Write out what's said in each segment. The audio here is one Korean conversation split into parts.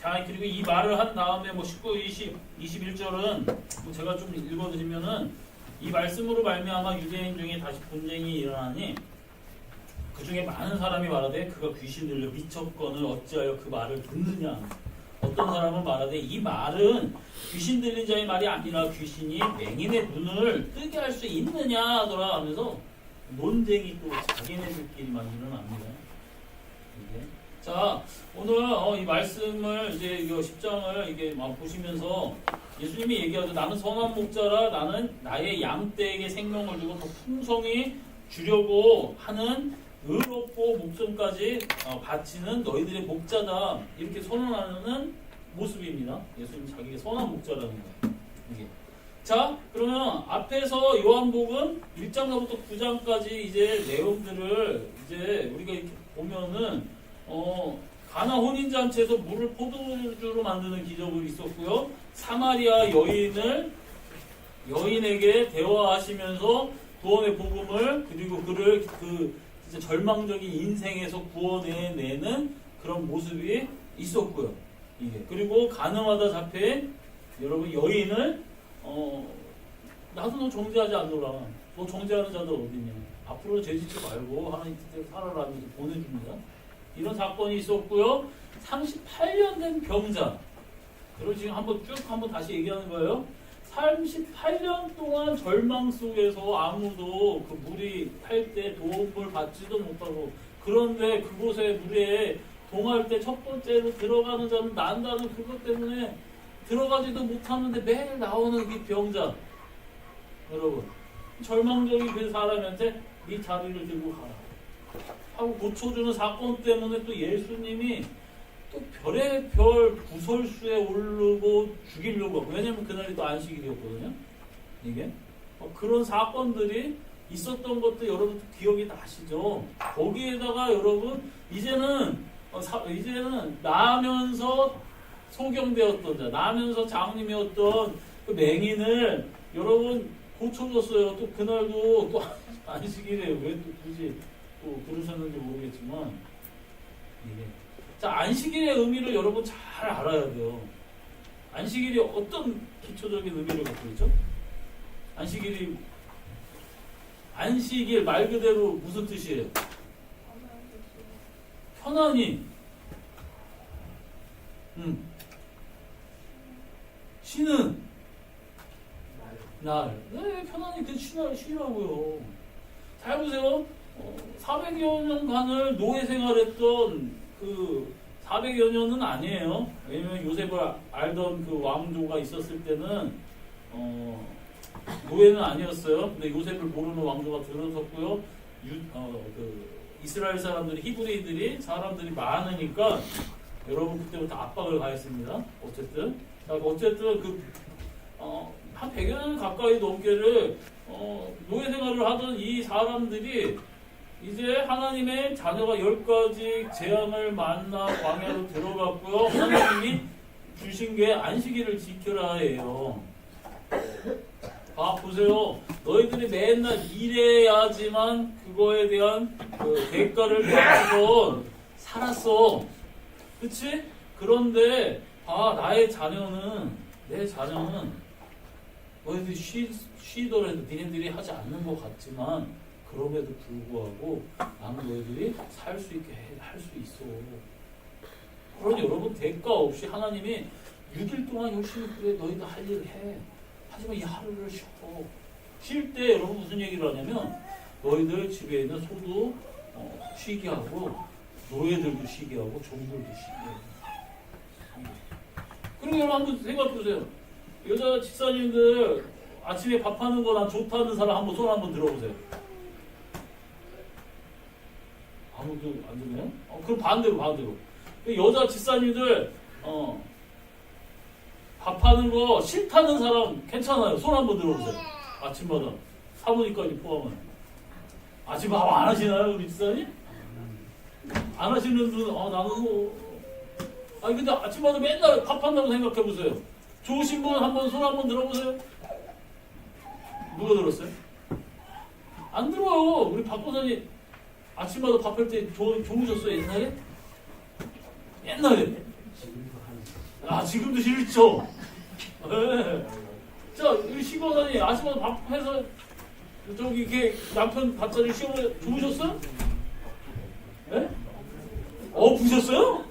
자, 그리고 이 말을 한 다음에 뭐 19, 20, 21절은 뭐 제가 좀 읽어드리면은 이 말씀으로 말미암아 유대인 중에 다시 분쟁이 일어나니 그 중에 많은 사람이 말하되 그가 귀신 들려 미쳤거늘 어찌하여 그 말을 듣느냐. 어떤 사람은 말하되 이 말은 귀신 들린 자의 말이 아니라 귀신이 맹인의 눈을 뜨게 할 수 있느냐 하더라 하면서 논쟁이 또 자기네들끼리만 일어납니다. 이게. 자, 오늘 이 말씀을 이제 이 10장을 이게 막 보시면서 예수님이 얘기하죠. 나는 선한 목자라 나는 나의 양떼에게 생명을 주고 더 풍성히 주려고 하는 의롭고 목숨까지 바치는 너희들의 목자다. 이렇게 선언하는 모습입니다. 예수님 자기가 선한 목자라는 거예요. 이게. 자, 그러면 앞에서 요한복음 1장부터 9장까지 이제 내용들을 이제 우리가 이렇게 보면은 가나 혼인잔치에서 물을 포도주로 만드는 기적이 있었고요. 사마리아 여인에게 대화하시면서 구원의 복음을 그리고 그를 진짜 절망적인 인생에서 구원해내는 그런 모습이 있었고요. 이게. 그리고 가늠하다 잡힌 여러분 여인을 나도 너 정죄하지 않노라. 너 정죄하는 자들 어디냐. 앞으로 죄짓지 말고 하나님 뜻대로 살아라 하면서 보내줍니다. 이런 사건이 있었고요. 38년 된 병자. 여러분 지금 한번 다시 얘기하는 거예요. 38년 동안 절망 속에서 아무도 그 물이 탈 때 도움을 받지도 못하고 그런데 그곳에 물에 동할 때 첫 번째로 들어가는 자는 난다는 그것 때문에 들어가지도 못하는데 매일 나오는 이 병자. 여러분 절망적인 그 사람한테 네 자리를 들고 가라 하고 고쳐주는 사건 때문에 또 예수님이 또 별의 별 구설수에 오르고 죽이려고 하고 왜냐면 그날이 또 안식일이었거든요. 이게 그런 사건들이 있었던 것도 여러분 기억이 나시죠? 거기에다가 여러분 이제는 나면서 소경되었던 자, 나면서 장님이었던 그 맹인을 여러분 고쳐줬어요. 또 그날도 또 안식일에 왜 또 굳이 또 그러셨는지 모르겠지만 이게 자, 안식일의 의미를 여러분 잘 알아야 돼요. 안식일이 어떤 기초적인 의미를 갖고 있죠? 안식일 말 그대로 무슨 뜻이에요? 편안히 쉬는 날. 네, 편안히 쉬라고요. 잘 보세요. 400여 년간을 노예 생활했던 그 400여 년은 아니에요. 왜냐면 요셉을 알던 그 왕조가 있었을 때는 노예는 아니었어요. 근데 요셉을 모르는 왕조가 들어섰고요. 이스라엘 사람들이 히브리들이 사람들이 많으니까 여러분 그때부터 압박을 가했습니다. 어쨌든 한 100여 년 가까이 넘게를 노예 생활을 하던 이 사람들이 이제 하나님의 자녀가 10가지 재앙을 만나 광야로 들어갔고요. 하나님이 주신 게 안식일을 지켜라 해요. 보세요. 너희들이 맨날 일해야지만 그거에 대한 그 대가를 받고 살았어. 그치? 그런데 내 자녀는 너희들이 쉬더라도 니네들이 하지 않는 것 같지만 그럼에도 불구하고 나는 너희들이 살 수 있게 할 수 있어. 그러니 여러분 대가 없이 하나님이 6일 동안 열심히 그래 너희들 할 일을 해. 하지만 이 하루를 쉬어. 쉴 때 여러분 무슨 얘기를 하냐면 너희들 집에 있는 소도 쉬게 하고 노예들도 쉬게 하고 종들도 쉬게 하고. 그리고 여러분 한번 생각해 보세요. 여자 집사님들 아침에 밥하는 거 난 좋다는 사람 한번 손 한번 들어보세요. 아무도 안 들으냐? 그럼 반대로. 여자 집사님들 밥하는 거 싫다는 사람 괜찮아요. 손 한번 들어보세요. 아침마다 사모님까지 포함한. 아침 밥 안 하시나요, 우리 집사님? 안 하시는 분은 나는 근데 아침마다 맨날 밥한다고 생각해 보세요. 좋으신 분 한번 손 한번 들어보세요. 누가 들었어요? 안 들어요. 우리 박 권사님 아침마다 밥할 때 좋으셨어요, 옛날에? 아, 지금도 싫죠? 네. 자, 우리 시고사님 아침마다 밥해서 저기 이렇게 남편 밥자리 시험을 주무셨어요? 예? 부셨어요?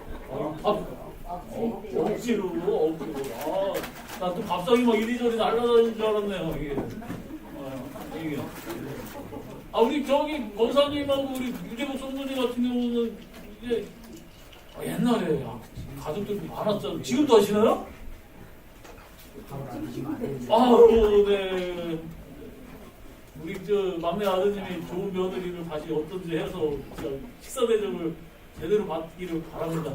억지로. 아, 나 또 밥상이 막 이리저리 날아다니는 줄 알았네요, 이게. 이게. 아, 우리 저기 권사님하고 우리 유재복 성도님 같은 경우는 이제 옛날에 가족들이 많았잖아요. 지금도 하시나요? 아유, 네. 우리 저 막내 아드님이 좋은 며느리를 다시 어떤지 해서 식사 대접을 제대로 받기를 바랍니다.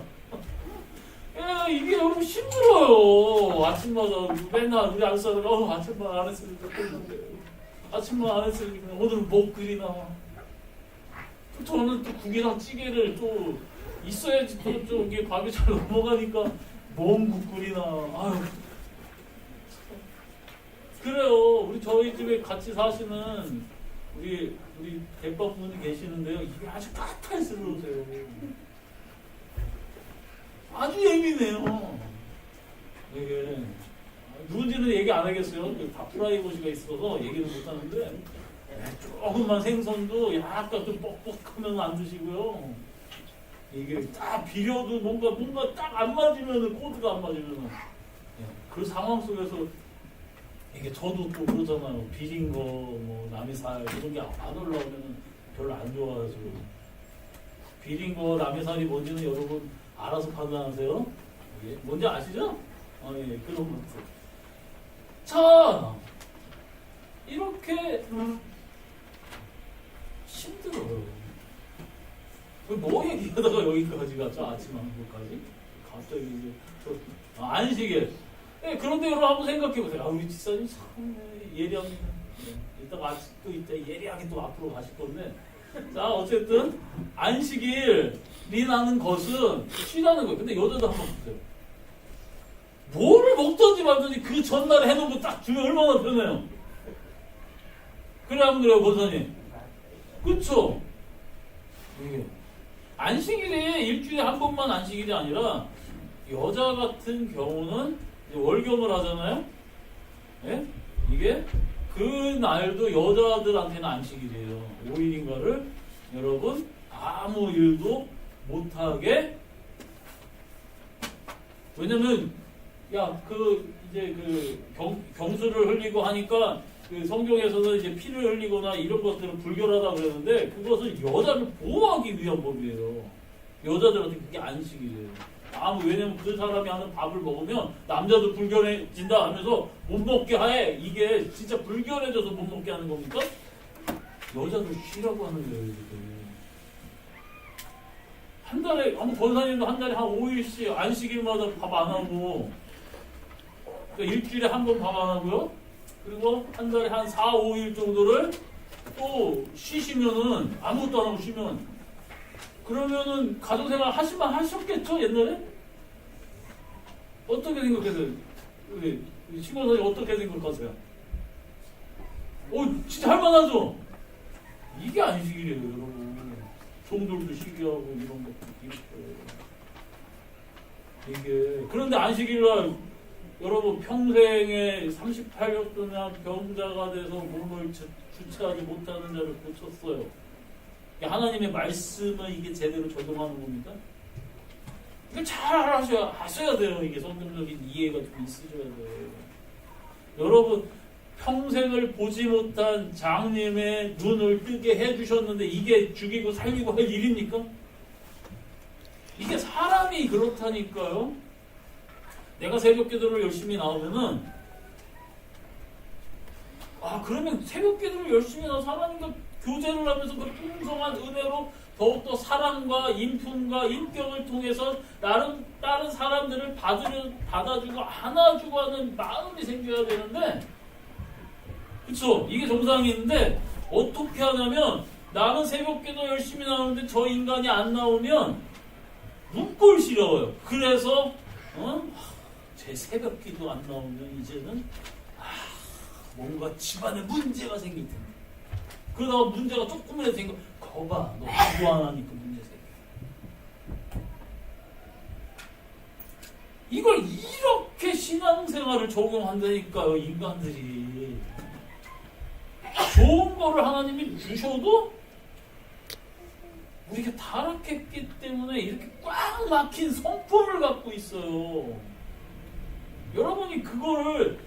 이게 여러분 힘들어요. 아침마다 맨날 우리 아저씨가 아침만 안 했으니까 아침만 안 했으니까 오늘은 뭐 끓이나. 저는 또 국이나 찌개를 또 있어야지 또 이게 밥이 잘 넘어가니까 뭔 국 끓이나. 아유. 그래요. 우리 저희 집에 같이 사시는 우리 대빵분이 계시는데요. 이게 아주 까탈스러우세요. 아주 예민해요. 이게 누군지는 얘기 안 하겠어요. 다 프라이버시가 있어서 얘기를 못 하는데 조금만 생선도 약간 좀 뻑뻑하면 안 드시고요. 이게 딱 비려도 뭔가 딱 안 맞으면은 코드가 안 맞으면은 그 상황 속에서 이게 저도 또 그러잖아요. 비린 거, 뭐 남의 살 이런 게 안 올라오면 별로 안 좋아가지고 비린 거, 남의 살이 뭔지는 여러분 알아서 판단하세요. 예, 뭔지 아시죠? 예, 그런 것들. 자, 이렇게 힘들어요. 뭐 얘기하다가 여기까지 갔죠? 아침 한국까지 갑자기 이제 안식일. 네, 그런데 여러분 한번 생각해보세요. 우리 집사님 참 예리합니다. 이따가 또 예리하게 또 앞으로 가실 건데. 자, 어쨌든 안식일이라는 것은 쉬라는 거예요. 근데 여자도 한번 보세요. 뭐를 먹든지 말든지 그 전날에 해놓은 거 딱 주면 얼마나 편해요. 그래 하면 그래요, 권사님. 그쵸? 이게 안식일이 일주일에 한 번만 안식일이 아니라 여자 같은 경우는 월경을 하잖아요. 예? 이게 그 날도 여자들한테는 안식일이에요. 5일인가를 여러분 아무 일도 못하게. 왜냐면 이제 경수를 흘리고 하니까 그 성경에서는 이제 피를 흘리거나 이런 것들은 불결하다 그랬는데 그것은 여자를 보호하기 위한 법이에요. 여자들한테 그게 안식일이에요. 왜냐면 그 사람이 하는 밥을 먹으면 남자도 불결해진다 하면서 못 먹게 해. 이게 진짜 불결해져서 못 먹게 하는 겁니까? 여자도 쉬라고 하는 거예요, 지금. 한 달에, 권사님도 한 달에 한 5일씩 안식일마다 밥 안 하고, 그러니까 일주일에 한 번 밥 안 하고요. 그리고 한 달에 한 4, 5일 정도를 또 쉬시면은, 아무것도 안 하고 쉬면, 그러면은 가정생활 하셨겠죠, 옛날에? 어떻게 생각하세요? 우리 신고사님 어떻게 생각하세요? 진짜 할만하죠? 이게 안식일이에요, 여러분. 종들도 쉬게하고 이런 것도 이게. 그런데 안식일날 여러분 평생에 38년 동안 병자가 돼서 몸을 주체하지 못하는 자를 고쳤어요. 하나님의 말씀은 이게 제대로 적용하는 겁니까? 이거 잘 아셔야 돼요. 이게 성경적인 이해가 좀 있으셔야 돼요. 여러분 평생을 보지 못한 장님의 눈을 뜨게 해주셨는데 이게 죽이고 살리고 할 일입니까? 이게 사람이 그렇다니까요. 내가 새벽 기도를 열심히 나오면은 그러면 새벽 기도를 열심히 나와서 하나님과 교제를 하면서 그 풍성한 은혜로 더욱더 사랑과 인품과 인격을 통해서 다른 사람들을 받아주고 안아주고 하는 마음이 생겨야 되는데, 그쵸? 이게 정상이 있는데 어떻게 하냐면 나는 새벽기도 열심히 나오는데 저 인간이 안 나오면 눈꼴 시려워요. 그래서 제 새벽기도 안 나오면 이제는 뭔가 집안에 문제가 생길 텐데, 그러다가 문제가 조금이라도 생겨, 거봐, 너 기도 안 하니까 문제 생겨. 이걸 이렇게 신앙생활을 적용한다니까요, 인간들이. 좋은 거를 하나님이 주셔도 우리가 타락했기 때문에 이렇게 꽉 막힌 성품을 갖고 있어요. 여러분이 그거를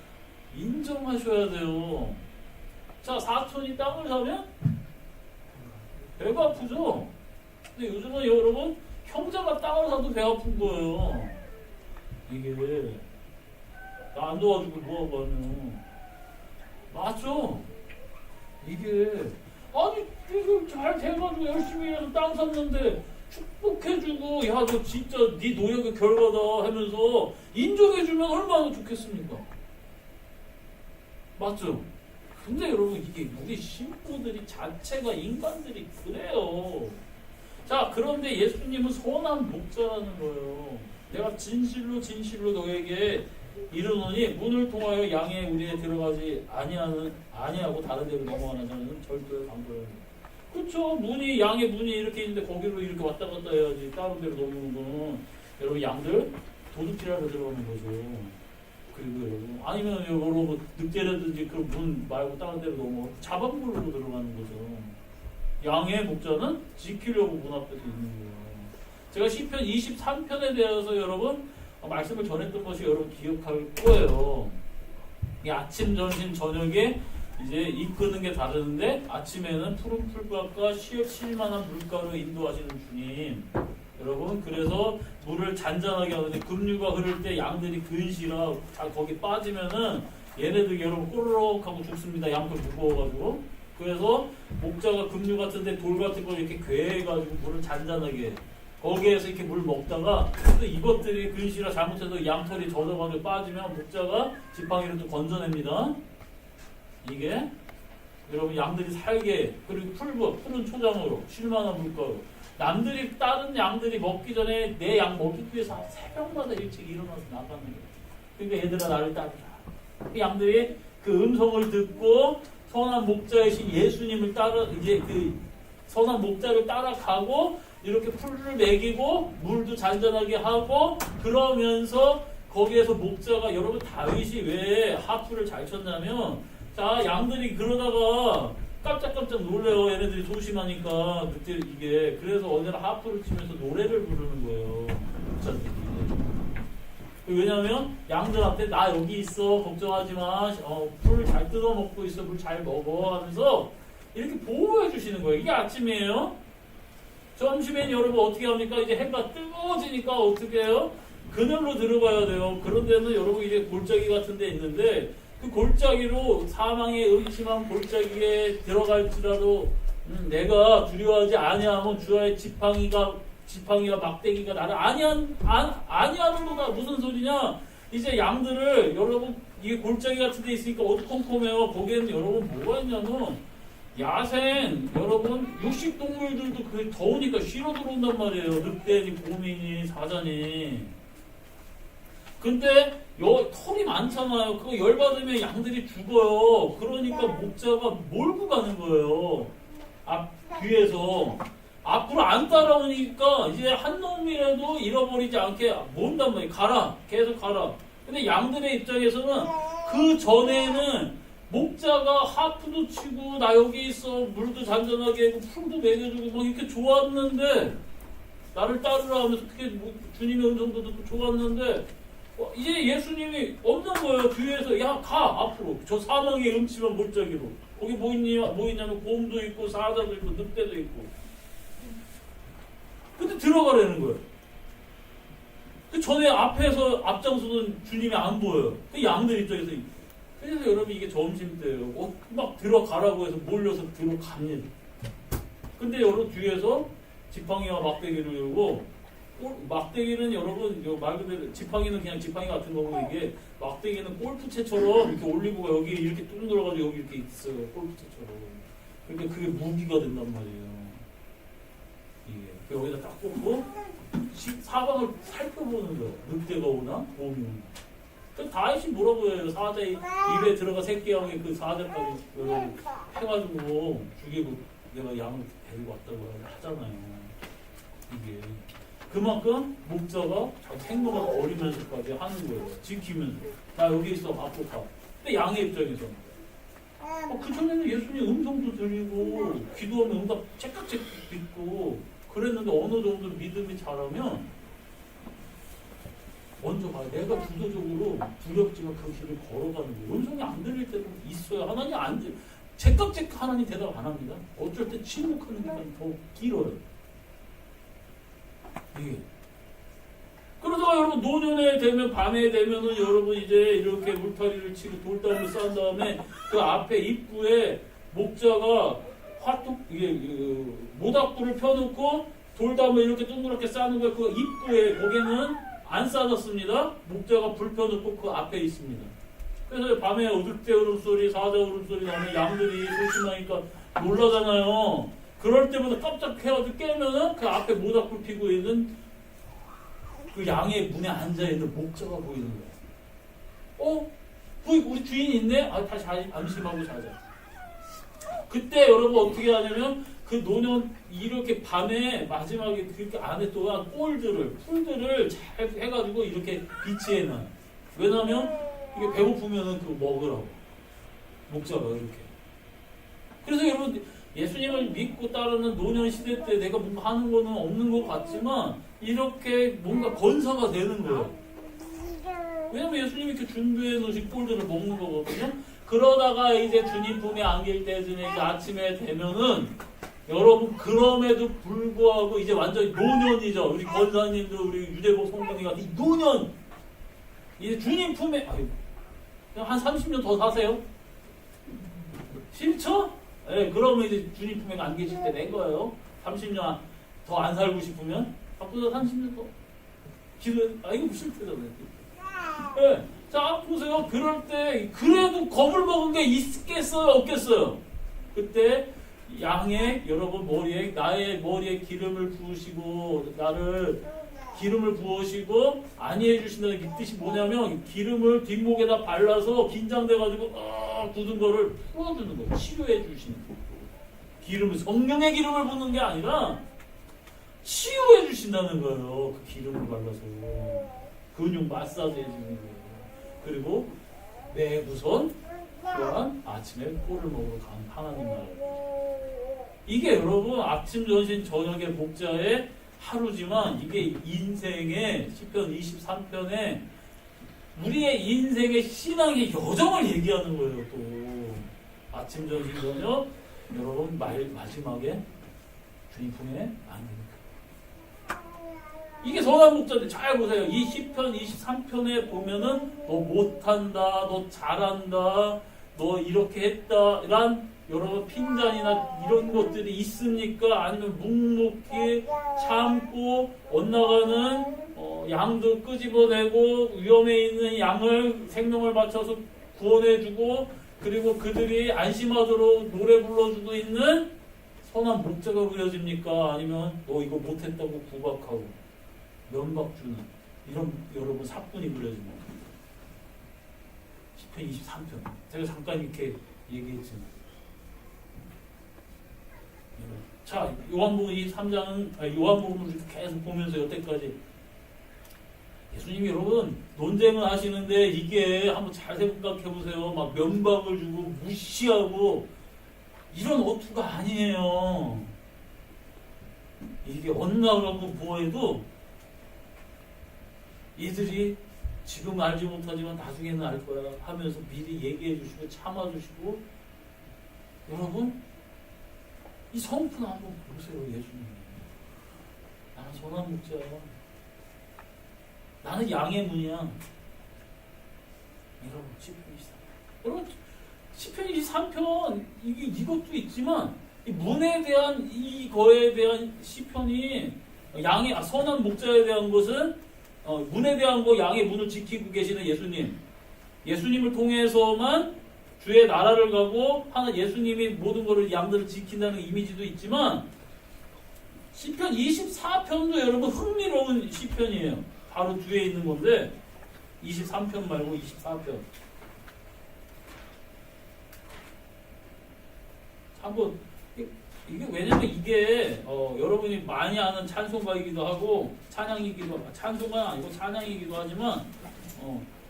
인정하셔야 돼요. 자, 사촌이 땅을 사면 배가 아프죠? 근데 요즘은 여러분, 형제가 땅을 사도 배 아픈 거예요. 이게 나 안 도와주고 뭐하고 하면 맞죠? 이게 아니 이거 잘 돼가지고 열심히 해서 땅 샀는데 축복해주고 야 너 진짜 네 노력의 결과다 하면서 인정해주면 얼마나 좋겠습니까? 맞죠? 근데 여러분 이게 우리 신부들이 자체가 인간들이 그래요. 자, 그런데 예수님은 선한 목자라는 거예요. 내가 진실로 진실로 너에게 이르노니 문을 통하여 양의 우리에 들어가지 아니하고 다른 데로 넘어가는 자는 절대 강도예요. 그렇죠. 문이 양의 문이 이렇게 있는데 거기로 이렇게 왔다 갔다 해야지. 다른 데로 넘어오는 거는 여러분 양들 도둑질하러 들어가는 거죠. 그리고 여러분 아니면 여러분 늑대라든지 그 문 말고 다른 데로 넘어 자방문으로 들어가는 거죠. 양의 목자는 지키려고 문 앞에서 있는 거예요. 제가 시편 23편에 대해서 여러분 말씀을 전했던 것이 여러분 기억할 거예요. 이 아침, 점심, 저녁에 이제 이끄는 게 다르는데 아침에는 푸른 풀밭과 쉴만한 물가로 인도하시는 주님. 여러분 그래서 물을 잔잔하게 하는데 급류가 흐를 때 양들이 근시라 거기 빠지면은 얘네들 여러분 꼬르륵 하고 죽습니다. 양털 무거워가지고. 그래서 목자가 급류 같은데 돌 같은 걸 이렇게 괴해가지고 물을 잔잔하게 거기에서 이렇게 물 먹다가 또 이것들이 근시라 잘못해서 양털이 젖어가지고 빠지면 목자가 지팡이를 또 건져냅니다. 이게 여러분 양들이 살게 그리고 푸른 초장으로 쉴만한 물가로 남들이 다른 양들이 먹기 전에 내 양 먹기 위해서 새벽마다 일찍 일어나서 나가는 거예요. 그러니까 얘들아 나를 따르라. 그 양들이 그 음성을 듣고 선한 목자이신 예수님을 따라 이제 그 선한 목자를 따라가고 이렇게 풀을 먹이고 물도 잔잔하게 하고 그러면서 거기에서 목자가 여러분 다윗이 왜 하프를 잘 쳤냐면 자 양들이 그러다가 깜짝깜짝 놀래요. 얘네들이 조심하니까 그때 이게 그래서 언제나 하프를 치면서 노래를 부르는 거예요. 목자들이. 왜냐하면 양들한테 나 여기 있어 걱정하지 마. 풀 잘 뜯어 먹고 있어. 물 잘 먹어 하면서 이렇게 보호해 주시는 거예요. 이게 아침이에요. 점심엔 여러분 어떻게 합니까? 이제 해가 뜨거워지니까 어떻게 해요? 그늘로 들어가야 돼요. 그런 데는 여러분 이제 골짜기 같은 데 있는데 그 골짜기로 사망의 음침한 골짜기에 들어갈지라도 내가 두려워하지 아니하면 주의 지팡이와 막대기가 나를 아니하는구나. 무슨 소리냐? 이제 양들을 여러분 이게 골짜기 같은 데 있으니까 어두컴컴해요. 거기에는 여러분 뭐가 있냐면 야생 여러분 육식동물들도 그 더우니까 쉬러 들어온단 말이에요. 늑대니 곰이니 사자니. 근데 털이 많잖아요. 그거 열받으면 양들이 죽어요. 그러니까 목자가 몰고 가는 거예요. 뒤에서 앞으로 안 따라오니까 이제 한 놈이라도 잃어버리지 않게 모은단 말이에요. 가라. 계속 가라. 근데 양들의 입장에서는 그 전에는 목자가 하프도 치고 나 여기 있어 물도 잔잔하게 하고 풀도 먹여주고 막 이렇게 좋았는데 나를 따르라 하면서 그게 주님의 음성도 듣고 좋았는데 이제 예수님이 없는 거예요. 뒤에서 야 가 앞으로 저 사망의 음침한 골짜기로 거기 뭐 있냐면 곰도 있고 사자도 있고 늑대도 있고 근데 들어가라는 거예요. 그 전에 앞에서 앞장서던 주님이 안 보여요. 그 양들 입장에서 그래서 여러분 이게 점심때예요. 막 들어가라고 해서 몰려서 들어갑니다. 근데 여러분 뒤에서 지팡이와 막대기를 열고 막대기는 여러분 말 그대로 지팡이는 그냥 지팡이 같은 거고 이게 막대기는 골프채처럼 이렇게 올리고 여기 이렇게 뚫 들어가지고 여기 이렇게 있어요. 골프채처럼. 그러니까 그게 무기가 된단 말이에요. 이게 여기다 딱 꽂고 사방을 살펴보는 거예요. 늑대가 오나 곰이 오나. 다윗이 뭐라고 해요? 사자 입에 들어가 새끼양의 그 사자까지 해가지고 죽이고 내가 양을 데리고 왔다고 하잖아요. 이게 그만큼 목자가 생로가 어리면서까지 하는 거예요. 지키면서. 나 여기 있어, 앞으로 가. 근데 양의 입장에서 그전에는 예수님 음성도 들리고 기도하면 응답 째깍째깍 듣고 그랬는데 어느 정도 믿음이 자라면 먼저 가요. 내가 주도적으로 두렵지만 그 길을 걸어가는 거예요. 음성이 안 들릴 때도 있어요. 하나님 안 들, 째깍째깍 하나님 대답 안 합니다. 어쩔 때 침묵하는 시간이 더 길어요. 이게. 그러다가 여러분 노년에 되면 밤에 되면은 여러분 이제 이렇게 울타리를 치고 돌담을 쌓은 다음에 그 앞에 입구에 목자가 화뚝 이게 모닥불을 펴놓고 돌담을 이렇게 동그랗게 쌓는 거예요. 그 입구에 거기는 안 쌓았습니다. 목자가 불 펴놓고 그 앞에 있습니다. 그래서 밤에 늑대 울음소리, 사자 울음소리 나면 양들이 소심하니까 놀라잖아요. 그럴 때마다 깜짝 해가지고 깨면은 그 앞에 모닥불 피고 있는 그 양의 문에 앉아있는 목자가 보이는 거예요. 우리 주인이 있네? 다시 안심하고 자자. 그때 여러분 어떻게 하냐면 그 노년 이렇게 밤에 마지막에 그렇게 안에 또 풀들을 잘 해가지고 이렇게 비치해놔요. 왜냐면 이게 배고프면은 그거 먹으라고. 목자가 이렇게. 그래서 여러분 예수님을 믿고 따르는 노년 시대 때 내가 뭔가 하는 거는 없는 것 같지만 이렇게 뭔가 건사가 되는 거예요. 왜냐면 예수님이 이렇게 준비해 놓으신 꼴들을 먹는 거거든요. 그러다가 이제 주님 품에 안길 때 되니까 아침에 되면은 여러분 그럼에도 불구하고 이제 완전히 노년이죠. 우리 권사님들 우리 유대복 성도님 같은 이 노년 이제 주님 품에 그냥 한 30년 더 사세요. 싫죠? 네, 그러면 이제 주님 품에 안 계실 때 된 거예요. 30년 더 안 살고 싶으면 바꾸다 30년 더 기도 이거 싫대잖아요. 네. 자 보세요. 그럴 때 그래도 겁을 먹은 게 있겠어요 없겠어요? 그때 양의 여러분 머리에 나의 머리에 기름을 부으시고 나를 기름을 부으시고 안위해 주신다는 그 뜻이 뭐냐면 기름을 뒷목에다 발라서 긴장돼가지고 굳은 거를 풀어주는 거예요. 치료해 주시는 거예요. 기름을 성령의 기름을 붓는 게 아니라 치유해 주신다는 거예요. 그 기름을 발라서 근육 마사지 해주는 거예요. 그리고 매부선 또한 아침에 꿀을 먹으러 가는 하나님 나라. 이게 여러분 아침 전신 저녁의 목자의 하루지만 이게 인생의 시편 23편에 우리의 인생의 신앙의 여정을 얘기하는 거예요. 또 아침 전신 저녁 여러분 마지막에 주님 품에 안기는 이게 선한 목자인데 잘 보세요. 이 시편 23편에 보면은 너 못한다, 너 잘한다, 너 이렇게 했다 란 여러분 핀잔이나 이런 것들이 있습니까? 아니면 묵묵히 참고 엇나가는 양도 끄집어내고 위험에 있는 양을 생명을 바쳐서 구원해주고 그리고 그들이 안심하도록 노래 불러주고 있는 선한 목자가 그려집니까? 아니면 너 이거 못했다고 구박하고 면박 주는 이런 여러분 사뿐이 그려집니다. 시편 23편 제가 잠깐 이렇게 얘기했지만 자 요한복음 23장은 요한복음을 계속 보면서 여태까지 예수님이 여러분 논쟁을 하시는데 이게 한번 잘 생각해 보세요. 막 면박을 주고 무시하고 이런 어투가 아니에요. 이게 엇나가고 뭐해도 이들이 지금 알지 못하지만 나중에는 알 거야 하면서 미리 얘기해 주시고 참아주시고 여러분 이 성품 한번 보세요. 예수님 나는 선한 목자야. 나는 양의 문이야. 여러분 시편 23편 이것도 있지만 이 문에 대한 이거에 대한 시편이 양의 선한 목자에 대한 것은 문에 대한 거 양의 문을 지키고 계시는 예수님을 통해서만 주의 나라를 가고 하나 예수님이 모든 것을 양들을 지킨다는 이미지도 있지만 시편 24편도 여러분 흥미로운 시편이에요. 바로 뒤에 있는 건데 23편 말고 24편 한번 이게 왜냐면 이게 여러분이 많이 아는 찬송가이기도 하고 찬송가 아니고 찬양이기도 하지만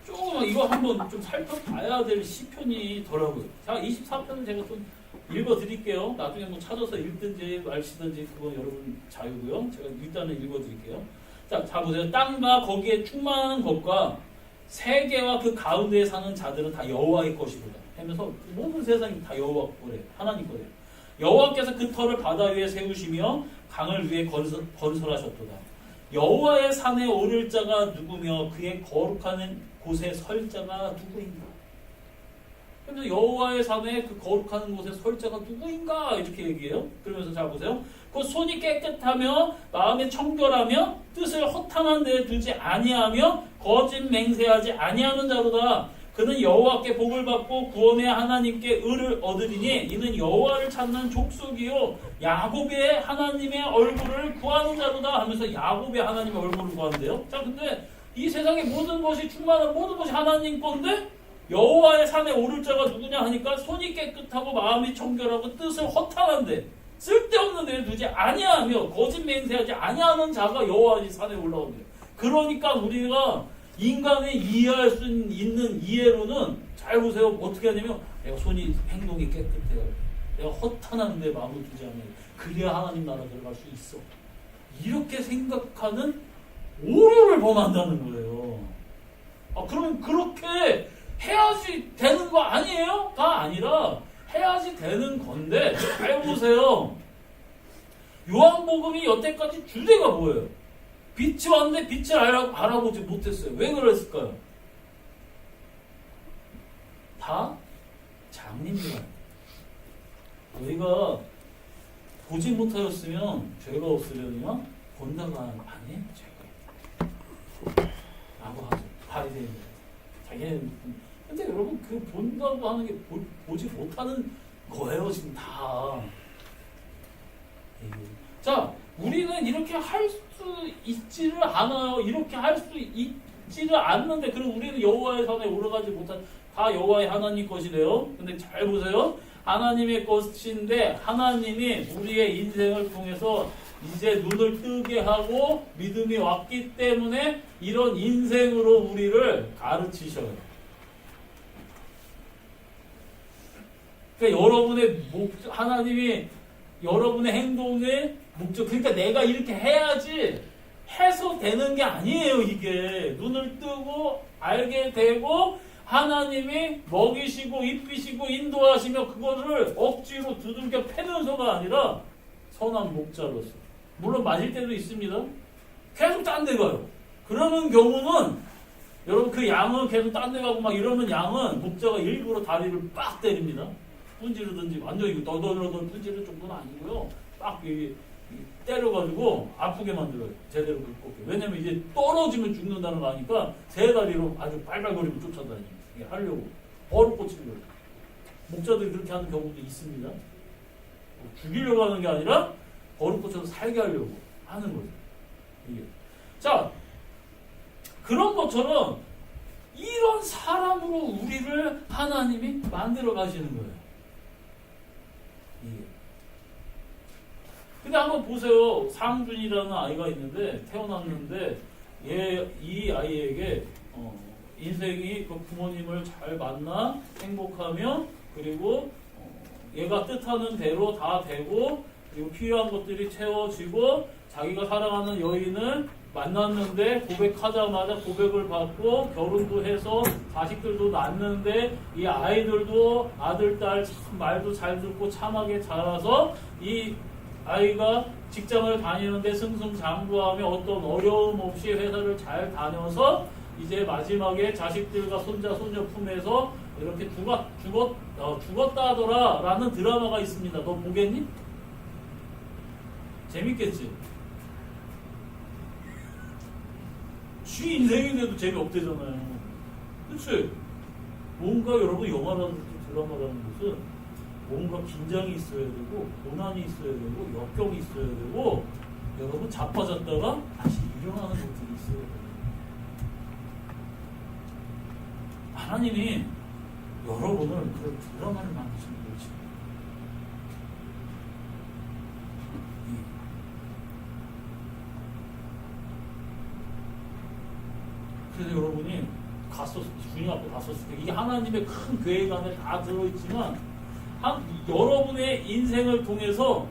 조금 이거 한번 좀 살펴봐야 될 시편이 더라고요. 자, 24편은 제가 좀 읽어드릴게요. 나중에 뭐 찾아서 읽든지 말시든지 그건 여러분 자유고요. 제가 일단은 읽어드릴게요. 자 보세요. 땅과 거기에 충만한 것과 세계와 그 가운데에 사는 자들은 다 여호와의 것이로다 하면서 모든 세상이 다 여호와 거래요. 하나님 거래요. 여호와께서 그 터를 바다 위에 세우시며 강을 위에 건설하셨도다. 여호와의 산에 오를 자가 누구며 그의 거룩한 곳에 설 자가 누구인가? 그래서 여호와의 산에 그 거룩한 곳에 설 자가 누구인가? 이렇게 얘기해요. 그러면서 자 보세요. 그 손이 깨끗하며 마음이 청결하며 뜻을 허탄한 데에 두지 아니하며 거짓 맹세하지 아니하는 자로다. 그는 여호와께 복을 받고 구원의 하나님께 의를 얻으리니 이는 여호와를 찾는 족속이요 야곱의 하나님의 얼굴을 구하는 자로다 하면서 야곱의 하나님의 얼굴을 구한대요. 자 근데 이 세상의 모든 것이 충만한 모든 것이 하나님 건데 여호와의 산에 오를 자가 누구냐 하니까 손이 깨끗하고 마음이 청결하고 뜻을 허탄한데 쓸데없는 데에 두지 아니하며 거짓 맹세하지 아니하는 자가 여호와의 산에 올라온대요. 그러니까 우리가 인간이 이해할 수 있는 이해로는 잘 보세요. 어떻게 하냐면 내가 손이 행동이 깨끗해요. 내가 허탄한데 마음을 두지 않아요. 그래야 하나님 나라 들어갈 수 있어. 이렇게 생각하는 오류를 범한다는 거예요. 그럼 그렇게 해야지 되는 거 아니에요? 가 아니라 해야지 되는 건데 잘 보세요. 요한복음이 여태까지 주제가 뭐예요? 빛이 왔는데 빛을 알아보지 못했어요. 왜 그랬을까요? 다 장님들. 너희가 보지 못하였으면 죄가 없으려니와 본다가 아니 죄가 라고 하죠. 바리새인들. 자기는 근데 여러분 그 본다고 하는 게 보지 못하는 거예요. 지금 다. 자, 우리는 이렇게 할 수 있지를 않아요. 이렇게 할 수 있지를 않는데 그럼 우리는 여호와의 산에 오르가지 못한 다 여호와의 하나님 것이래요. 근데 잘 보세요. 하나님의 것인데 하나님이 우리의 인생을 통해서 이제 눈을 뜨게 하고 믿음이 왔기 때문에 이런 인생으로 우리를 가르치셔요. 그러니까 여러분의 하나님이 여러분의 행동의 목적, 그러니까 내가 이렇게 해야지 해서 되는 게 아니에요. 이게 눈을 뜨고 알게 되고 하나님이 먹이시고 입히시고 인도하시며 그거를 억지로 두들겨 패면서가 아니라 선한 목자로서. 물론 맞을 때도 있습니다. 계속 딴 데 가요. 그러는 경우는 여러분 그 양은 계속 딴 데 가고 막 이러는 양은 목자가 일부러 다리를 빡 때립니다. 분지르든지 완전히 너덜너덜 분지를 정도는 아니고요. 빡 때려가지고 아프게 만들어요. 제대로 못 걷게. 왜냐면 이제 떨어지면 죽는다는 거 아니까 세 다리로 아주 빨빨거리고 쫓아다니고 하려고 버릇 고치려고. 목자들이 그렇게 하는 경우도 있습니다. 죽이려고 하는 게 아니라 버릇 고쳐서 살게 하려고 하는 거죠. 이게. 자, 그런 것처럼 이런 사람으로 우리를 하나님이 만들어 가시는 거예요. 근데 한번 보세요. 상준이라는 아이가 있는데 태어났는데 이 아이에게 인생이 그 부모님을 잘 만나 행복하며 그리고 얘가 뜻하는 대로 다 되고 그리고 필요한 것들이 채워지고 자기가 사랑하는 여인을 만났는데 고백하자마자 고백을 받고 결혼도 해서 자식들도 낳는데 이 아이들도 아들, 딸 말도 잘 듣고 참하게 자라서 이 아이가 직장을 다니는데 승승장구하며 어떤 어려움 없이 회사를 잘 다녀서 이제 마지막에 자식들과 손자, 손녀 품에서 이렇게 죽었다 하더라 라는 드라마가 있습니다. 너 보겠니? 재밌겠지? 쥐 인생인데도 재미없대잖아요. 그치? 뭔가 여러분 영화라든 드라마라는 것은 뭔가 긴장이 있어야 되고 고난이 있어야 되고 역경이 있어야 되고 여러분 자빠졌다가 다시 일어나는 것들이 있어야 돼요. 하나님이 여러분을 그런 드라마를 만드신 거지. 갔었을 때, 주님 앞에 갔었을 때, 이게 하나님의 큰 계획 안에 다 들어있지만, 여러분의 인생을 통해서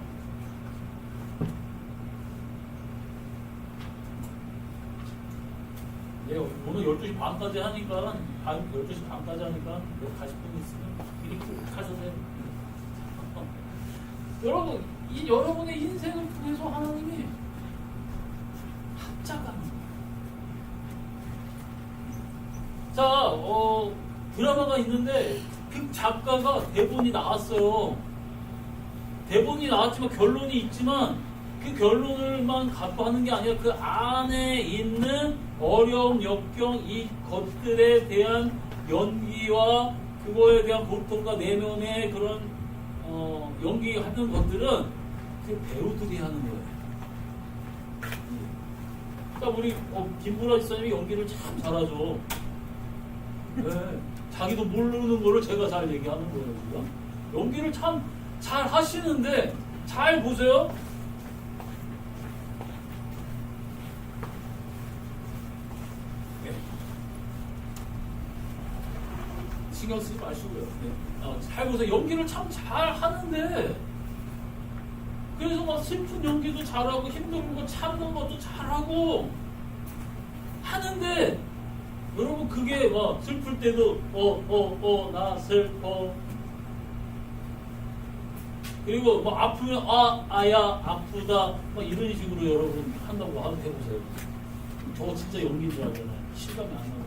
오늘 12시 반까지 하니까 12시 반까지 하니까 몇 40분 있으면 미리 하셔도 여러분, 여러분의 인생을 통해서 하나님이 합작하는 거예요. 자, 드라마가 있는데 그 작가가 대본이 나왔어요. 대본이 나왔지만 결론이 있지만 그 결론을만 갖고 하는 게 아니라 그 안에 있는 어려움, 역경, 이 것들에 대한 연기와 그거에 대한 고통과 내면의 그런 연기하는 것들은 그 배우들이 하는 거예요. 그러니까 우리 김구라 지사님이 연기를 참 잘하죠. 네. 자기도 모르는 거를 제가 잘 얘기하는 거예요. 지금. 연기를 참 잘 하시는데 잘 보세요. 신경 쓰지 마시고요. 네. 잘 보세요. 연기를 참 잘 하는데 그래서 막 슬픈 연기도 잘하고 힘든 거 참는 것도 잘하고 하는데 여러분 그게 막 슬플 때도 나 슬퍼 그리고 뭐 아프면 아야 아프다 막 이런 식으로 여러분 한다고 해보세요. 저 진짜 연기인 줄 알잖아요. 실감이 안 나요.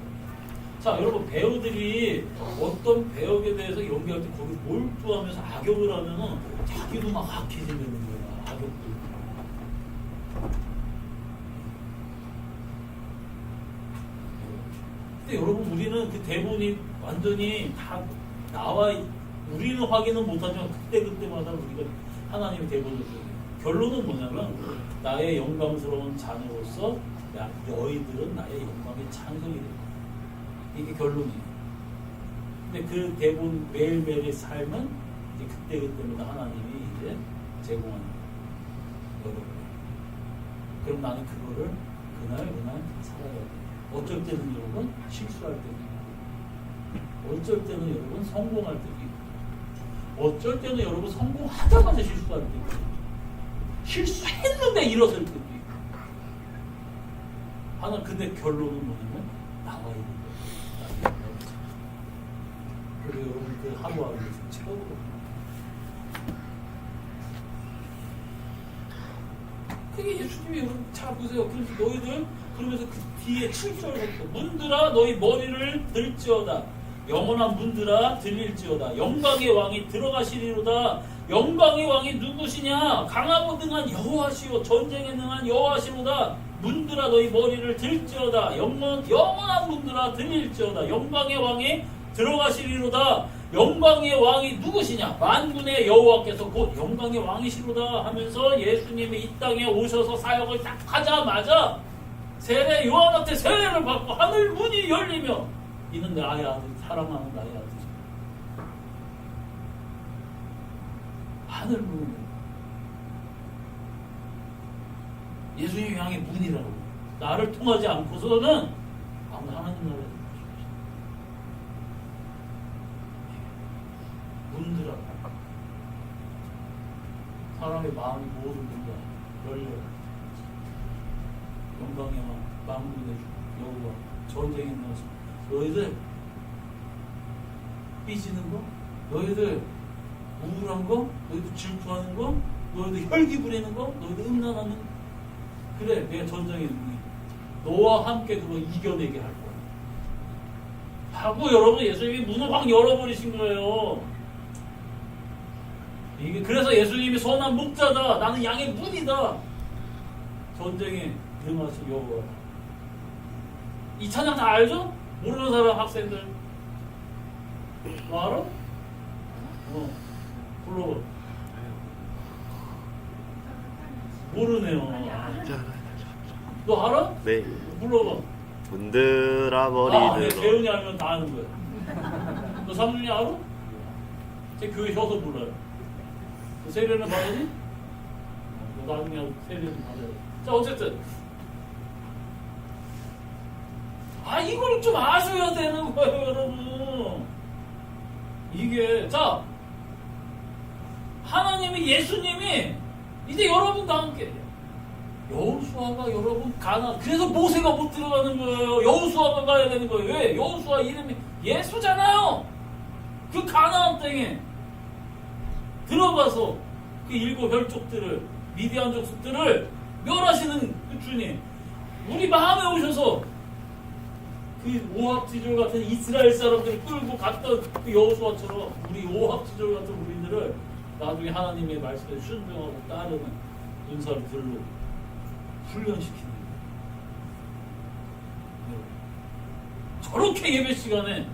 자, 여러분 배우들이 어떤 배역에 대해서 연기할 때 거기 몰두하면서 악역을 하면은 자기도 막 악해지는 거야. 악역들. 근데 여러분 우리는 그 대본이 완전히 다 나와 우리는 확인은 못하지만 그때마다 우리가 하나님의 대본을 보여요. 결론은 뭐냐면 나의 영광스러운 자녀로서 너희들은 나의 영광의 찬송이 된다. 이게 결론이에요. 근데 그 대본 매일매일의 삶은 이제 그때마다 하나님이 이제 제공하는 거예요. 여러분. 그럼 나는 그거를 그날 살아야 돼요. 어쩔 때는 여러분 실수할 때도 있고 어쩔 때는 여러분 성공할 때도 있고 어쩔 때는 여러분 성공하자마자 실수할 때도 있고 실수했는데 일어설 때도 있고 하나 근데 결론은 뭐냐면 나와 있는 거예요. 그리고 여러분 그 하루하루를 채워보고 그게 예수님이 여러분 잘 보세요. 그래서 너희들 그러면서 그 뒤에 7절부터 문들아 너희 머리를 들지어다 영원한 문들아 들릴지어다 영광의 왕이 들어가시리로다. 영광의 왕이 누구시냐? 강하고 능한 여호와시오 전쟁에 능한 여호와시로다. 문들아 너희 머리를 들지어다 영원한 문들아 들릴지어다. 영광의 왕이 들어가시리로다. 영광의 왕이 누구시냐? 만군의 여호와께서 곧 영광의 왕이시로다 하면서 예수님이 이 땅에 오셔서 사역을 딱 하자마자 세례 요한한테 세례를 받고 하늘 문이 열리며 이는 나의 아들 사랑하는 나의 아들 하늘 문을 예수님이 향해 문이라고 나를 통하지 않고서는 아무나 하나님 나라에 문들아 사람의 마음이 모든 문이 열려요. 영광의 왕 만군의 주 여호와 전쟁에 나서 너희들 삐지는 거 너희들 우울한 거 너희들 질투하는 거 너희들 혈기 부리는 거 너희들 음란하는 그래 내가 전쟁의 능이 너와 함께 그거 이겨내게 할 거야 하고 여러분 예수님이 문을 확 열어버리신 거예요. 이게 그래서 예수님이 선한 목자다 나는 양의 문이다 전쟁에 능하신 여호와. 이 찬양 다 알죠? 모르는 사람 학생들 너 알아? 불러봐. 모르네요. 너 알아? 네. 불러봐. 문들아 머리 네, 들어. 재훈이 알면 다 아는 거야. 너 삼순이 알아? 제 교회 셔서 불러요. 너 세례는 받았니? 너 나중에 세례는 받아야 돼. 자 어쨌든 이걸 좀 아셔야 되는 거예요, 여러분. 이게, 자, 하나님이, 예수님이, 이제 여러분과 함께, 여호수아가 여러분 그래서 모세가 못 들어가는 거예요. 여호수아가 가야 되는 거예요. 왜? 여호수아 이름이 예수잖아요. 그 가나안 땅에 들어가서 그 7 혈족들을, 미디안 족속들을 멸하시는 그 주님, 우리 마음에 오셔서 그 오합지졸 같은 이스라엘 사람들을 끌고 갔던 그 여호수아처럼 우리 오합지졸 같은 우리들을 나중에 하나님의 말씀에 순종하고 따르는 은사들로 훈련시키는 거예요. 저렇게 예배 시간에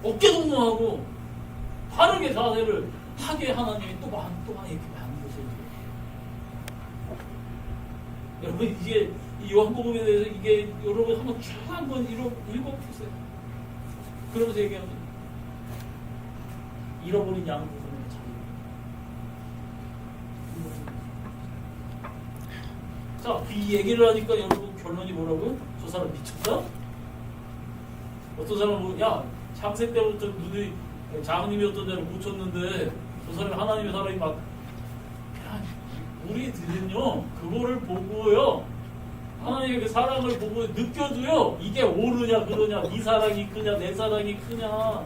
어깨동무하고 바르게 자세를 하게 하나님이 또 이렇게 만드세요. 여러분, 이게 이 요한복음에 대해서 이게 여러분 한번 쭉 한번 읽어보세요. 그러면서 얘기합니다. 잃어버린 양 부분을 찾는. 자, 이 얘기를 하니까 여러분 결론이 뭐라고요? 저 사람 미쳤다? 어떤 사람은 야, 창세 때부터 눈이 장님이었던 데를 못 쳤는데 저 사람이 하나님의 사람이 막 우리들은요 그거를 보고요 하나님의 그 사랑을 보고 느껴도요 이게 옳으냐 그러냐 네 사랑이 크냐 내 사랑이 크냐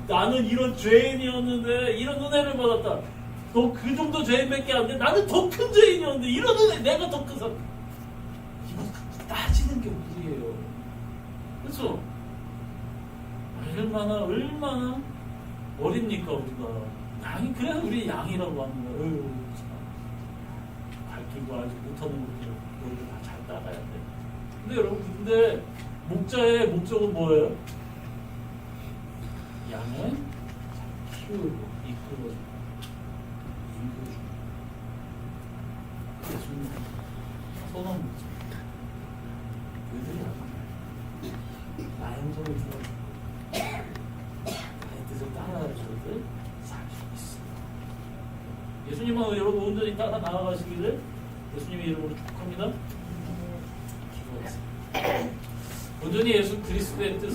나는 이런 죄인이었는데 이런 은혜를 받았다. 너 그 정도 죄인밖에 안 돼. 나는 더 큰 죄인이었는데 이런 은혜 내가 더 큰 사람. 이거 따지는 게 우리예요. 그렇죠? 얼마나 어립니까 우리가. 양이 그래서 우리 양이라고 하는 거야. 가르치고 알지 못하는 것들 우리도 다 잘 따라야 돼. 근데 여러분 목자의 목적은 뭐예요? 양을 잘 키우고 이끌어주고 인도주고 예수님 선언 목적 그들이 나의 음성을 들어주고 나의 뜻을 따라줘도 살 수 있어. 예수님은 여러분 온전히 따라 나아가시기를 예수님의 이름으로 축복합니다. 기도하세요. 온전히 예수 그리스도의 뜻을